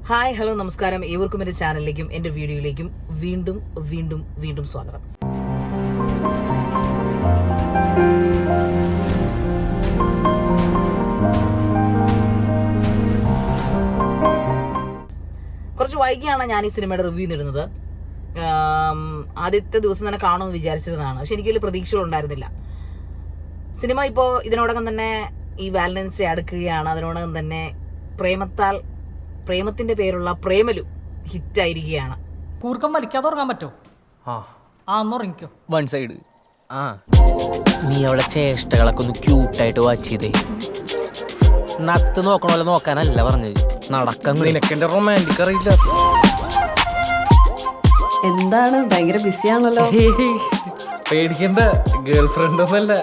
Hi hello നമസ്കാരം. ഏവർക്കും എൻ്റെ ചാനലിലേക്കും എൻ്റെ വീഡിയോയിലേക്കും വീണ്ടും വീണ്ടും വീണ്ടും സ്വാഗതം. കുറച്ച് വൈകിയാണ് ഞാൻ ഈ സിനിമയുടെ റിവ്യൂ ഇടുന്നത്. ആദ്യത്തെ ദിവസം തന്നെ കാണുമെന്ന് വിചാരിച്ചിരുന്നതാണ്, പക്ഷെ എനിക്ക് വലിയ പ്രതീക്ഷകളുണ്ടായിരുന്നില്ല. സിനിമ ഇപ്പോൾ ഇതിനോടകം തന്നെ ഈ വാലന്റൈൻസ് ഡേ അടുക്കുകയാണ്. അതിനോടകം തന്നെ പ്രേമത്തിന്റെ പേരുള്ള പ്രേമലു ഹിറ്റായിരിക്കുകയാണ്. കൂർക്കം വലിക്കാതെ ഉറങ്ങാൻ പറ്റോ? ഉറങ്ങിക്കോ. One side. നീ അവളെ ചേഷ്ടകളൊക്കെ ഒന്ന് ക്യൂട്ടായിട്ട് വാച്ച് ചെയ്തേ. നത്ത് നോക്കണ പോലെ നോക്കാനല്ല പറഞ്ഞത്, നടക്കാൻ. നിനക്കെന്റെ റൊമാൻറ്റിക് അറിയില്ല. എന്താണ് ഭയങ്കര ബിസിയാണല്ലോ. പേടിക്കണ്ട, ഗേൾ ഫ്രണ്ട് ഒന്നല്ല.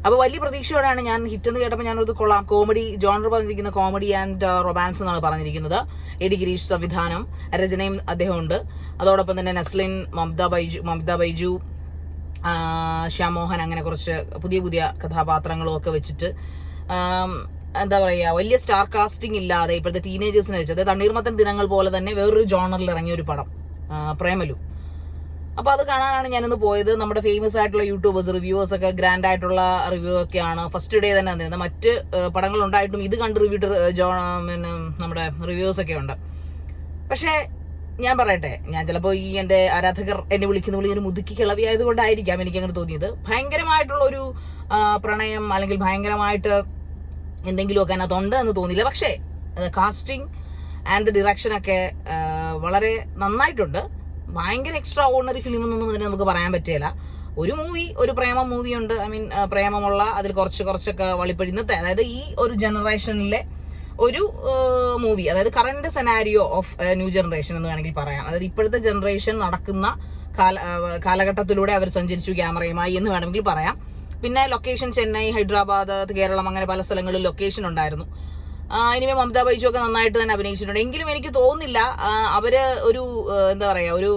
അപ്പോൾ വലിയ പ്രതീക്ഷയോടെയാണ് ഞാൻ ഹിറ്റ് എന്ന് കേട്ടപ്പോൾ ഞാനത് കൊള്ളാം. കോമഡി ജോണർ പറഞ്ഞിരിക്കുന്ന കോമഡി ആൻഡ് റൊമാൻസ് എന്നാണ് പറഞ്ഞിരിക്കുന്നത്. എഡി ഗിരീഷ് സംവിധാനം, രചനയും അദ്ദേഹമുണ്ട്. അതോടൊപ്പം തന്നെ നസ്ലിൻ, മമിത ബൈജു, ശ്യാമോഹൻ, അങ്ങനെ കുറച്ച് പുതിയ പുതിയ കഥാപാത്രങ്ങളും ഒക്കെ വെച്ചിട്ട് എന്താ പറയുക, വലിയ സ്റ്റാർ കാസ്റ്റിംഗ് ഇല്ലാതെ ഇപ്പോഴത്തെ ടീനേജേഴ്സിനെ വെച്ച്, അതായത് തണ്ണീർമത്തൻ ദിനങ്ങൾ പോലെ തന്നെ വേറൊരു ജോണറിൽ ഇറങ്ങിയ ഒരു പടം പ്രേമലു. അപ്പോൾ അത് കാണാനാണ് ഞാനിന്ന് പോയത്. നമ്മുടെ ഫേമസ് ആയിട്ടുള്ള യൂട്യൂബേഴ്സ്, റിവ്യൂവേഴ്സ് ഒക്കെ ഗ്രാൻഡ് ആയിട്ടുള്ള റിവ്യൂ ഒക്കെയാണ് ഫസ്റ്റ് ഡേ തന്നെ തന്നത്. മറ്റ് പടങ്ങൾ ഉണ്ടായിട്ടും ഇത് കണ്ട് നമ്മുടെ റിവ്യൂസ് ഒക്കെ ഉണ്ട്. പക്ഷേ ഞാൻ പറയട്ടെ, ഞാൻ ചിലപ്പോൾ ഈ എൻ്റെ ആരാധകർ എന്നെ വിളിക്കുന്ന ഒരു മുതുക്കി കിളവിയായത് കൊണ്ടായിരിക്കാം എനിക്ക് അങ്ങനെ തോന്നിയത്. ഭയങ്കരമായിട്ടുള്ള ഒരു പ്രണയം അല്ലെങ്കിൽ ഭയങ്കരമായിട്ട് എന്തെങ്കിലുമൊക്കെ അതിനകത്തുണ്ട് എന്ന് തോന്നിയില്ല. പക്ഷേ കാസ്റ്റിംഗ് ആൻഡ് ഡിറക്ഷനൊക്കെ വളരെ നന്നായിട്ടുണ്ട്. ഭയങ്കര എക്സ്ട്രാ ഓർഡിനറി ഫിലിം എന്നൊന്നും അതിന് നമുക്ക് പറയാൻ പറ്റില്ല. ഒരു മൂവി, ഒരു പ്രേമ മൂവിയുണ്ട്. പ്രേമമുള്ള അതിൽ കുറച്ചൊക്കെ വളിപ്പടി, ഇന്നത്തെ അതായത് ഈ ഒരു ജനറേഷനിലെ ഒരു മൂവി, അതായത് current scenario of new generation എന്ന് വേണമെങ്കിൽ പറയാം. അതായത് ഇപ്പോഴത്തെ ജനറേഷൻ നടക്കുന്ന കാലഘട്ടത്തിലൂടെ അവർ സഞ്ചരിച്ചു ക്യാമറയുമായി എന്ന് വേണമെങ്കിൽ പറയാം. പിന്നെ ലൊക്കേഷൻ ചെന്നൈ, ഹൈദരാബാദ്, കേരളം, അങ്ങനെ പല സ്ഥലങ്ങളിൽ ലൊക്കേഷൻ ഉണ്ടായിരുന്നു. ഇനിമേ മമിത ബൈജു ഒക്കെ നന്നായിട്ട് തന്നെ അഭിനയിച്ചിട്ടുണ്ട്. എങ്കിലും എനിക്ക് തോന്നുന്നില്ല അവര് ഒരു എന്താ പറയാ, ഒരു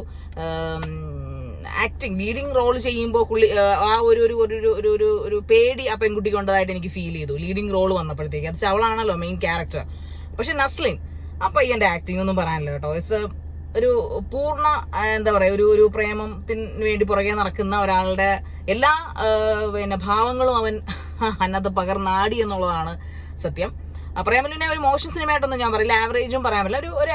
ആക്ടിങ് ലീഡിങ് റോൾ ചെയ്യുമ്പോൾ ആ ഒരു പേടി ആ പെൺകുട്ടിക്ക് ഉണ്ടതായിട്ട് എനിക്ക് ഫീൽ ചെയ്തു ലീഡിങ് റോൾ വന്നപ്പോഴത്തേക്ക്. അത് അവളാണല്ലോ മെയിൻ ക്യാരക്ടർ. പക്ഷെ നസ്ലിൻ, ആ പയ്യന്റെ ആക്ടിങ് ഒന്നും പറയാനില്ല കേട്ടോ. ഇറ്റ്സ് ഒരു പൂർണ്ണ എന്താ പറയാ, ഒരു പ്രേമത്തിന് വേണ്ടി പുറകെ നടക്കുന്ന ഒരാളുടെ എല്ലാ ഭാവങ്ങളും അവൻ അതിനകത്ത് പകർന്നാടി എന്നുള്ളതാണ് സത്യം. പ്രേമലുവിനെ ഒരു മോശം സിനിമയായിട്ടൊന്നും ഞാൻ പറയില്ല, ആവറേജും പറയാൻ പറ്റില്ല, ഒരു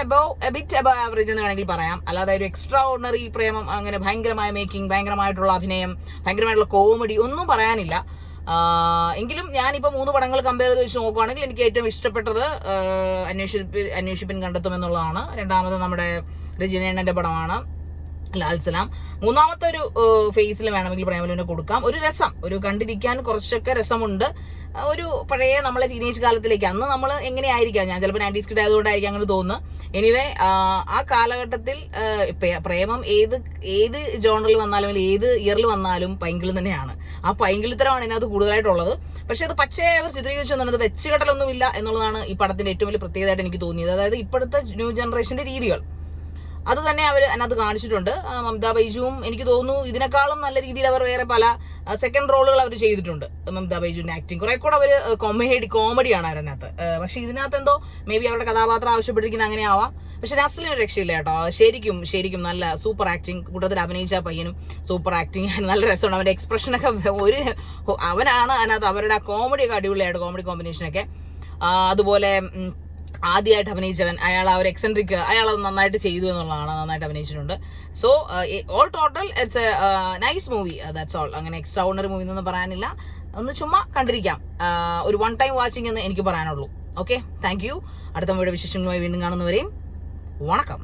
എബിറ്റ് അബവ് ആവറേജ് എന്ന് വേണമെങ്കിൽ പറയാം. അല്ലാതെ ഒരു എക്സ്ട്രാ ഓർഡിനറി പ്രേമം, അങ്ങനെ ഭയങ്കരമായ മേക്കിംഗ്, ഭയങ്കരമായിട്ടുള്ള അഭിനയം, ഭയങ്കരമായിട്ടുള്ള കോമഡി ഒന്നും പറയാനില്ല. എങ്കിലും ഞാനിപ്പോൾ 3 പടങ്ങൾ കമ്പയർ ചെയ്ത് വെച്ച് നോക്കുകയാണെങ്കിൽ എനിക്ക് ഏറ്റവും ഇഷ്ടപ്പെട്ടത് അന്വേഷിപ്പിൻ കണ്ടെത്തുമെന്നുള്ളതാണ്. രണ്ടാമത് നമ്മുടെ രജനീണ്ണന്റെ പടമാണ് ലാൽ സലാം. മൂന്നാമത്തെ ഒരു ഫേസിൽ വേണമെങ്കിൽ പ്രേമലുവിനെ കൊടുക്കാം. ഒരു രസം, ഒരു കണ്ടിരിക്കാൻ കുറച്ചൊക്കെ രസമുണ്ട്. ഒരു പഴയ നമ്മളെ ടീനേജ് കാലത്തിലേക്ക്, അന്ന് നമ്മൾ എങ്ങനെയായിരിക്കാം, ഞാൻ ചിലപ്പോൾ 90s കിഡ് ആയതുകൊണ്ടായിരിക്കും അങ്ങനെ തോന്നുന്നു. എനിവേ ആ കാലഘട്ടത്തിൽ പ്രേമം ഏത് ജോണറിൽ വന്നാലും അല്ലെങ്കിൽ ഏത് ഇയറിൽ വന്നാലും പൈങ്കിളി തന്നെയാണ്. ആ പൈങ്കിളിത്തരമാണ് ഇതിനകത്ത് കൂടുതലായിട്ടുള്ളത്. പക്ഷെ അത് പച്ചയെ അവർ ചിത്രീകരിച്ചു തന്നത് വെച്ചുകെട്ടലൊന്നുമില്ല എന്നുള്ളതാണ് ഈ പടത്തിന്റെ ഏറ്റവും വലിയ പ്രത്യേകതയായിട്ട് എനിക്ക് തോന്നിയത്. അതായത് ഇപ്പോഴത്തെ ന്യൂ ജനറേഷന്റെ രീതികൾ അത് തന്നെ അവർ അതിനകത്ത് കാണിച്ചിട്ടുണ്ട്. മമിത ബൈജുവും എനിക്ക് തോന്നുന്നു ഇതിനേക്കാളും നല്ല രീതിയിൽ അവർ വേറെ പല സെക്കൻഡ് റോളുകൾ അവർ ചെയ്തിട്ടുണ്ട്. മമിത ബൈജുവിന്റെ ആക്ടിങ് കുറെ കൂടെ അവർ കോമഡിയാണ് അതിനകത്ത്. പക്ഷെ ഇതിനകത്ത് എന്തോ മേ ബി അവരുടെ കഥാപാത്രം ആവശ്യപ്പെട്ടിരിക്കുന്ന അങ്ങനെ ആവാം. പക്ഷെ നസ്ലിന് രക്ഷയില്ല കേട്ടോ. ശരിക്കും നല്ല സൂപ്പർ ആക്ടിങ്. കൂട്ടത്തിൽ അഭിനയിച്ച പയ്യനും സൂപ്പർ ആക്ടിങ്, നല്ല രസമാണ്. അവന്റെ എക്സ്പ്രഷനൊക്കെ അവനാണ് അതിനകത്ത്. അവരുടെ കോമഡിയൊക്കെ അടിപൊളിയായിട്ട്, കോമഡി കോമ്പിനേഷനൊക്കെ. അതുപോലെ ആദ്യമായിട്ട് അഭിനയിച്ചവൻ, അയാൾ ആ ഒരു എക്സെൻട്രിക്, അയാൾ അത് നന്നായിട്ട് ചെയ്തു എന്നുള്ളതാണ്, നന്നായിട്ട് അഭിനയിച്ചിട്ടുണ്ട്. So all total it's A nice movie, that's all. അങ്ങനെ എക്സ്ട്രാ ഓർഡിനറി മൂവി എന്നൊന്നും പറയാനില്ല, ഒന്ന് ചുമ്മാ കണ്ടിരിക്കാം. ഒരു വൺ ടൈം വാച്ചിങ് എന്ന് എനിക്ക് പറയാനുള്ളൂ. Okay, thank you. അടുത്ത വീഡിയോ വിശേഷങ്ങളുമായി വീണ്ടും കാണുന്നവരെയും വണക്കം.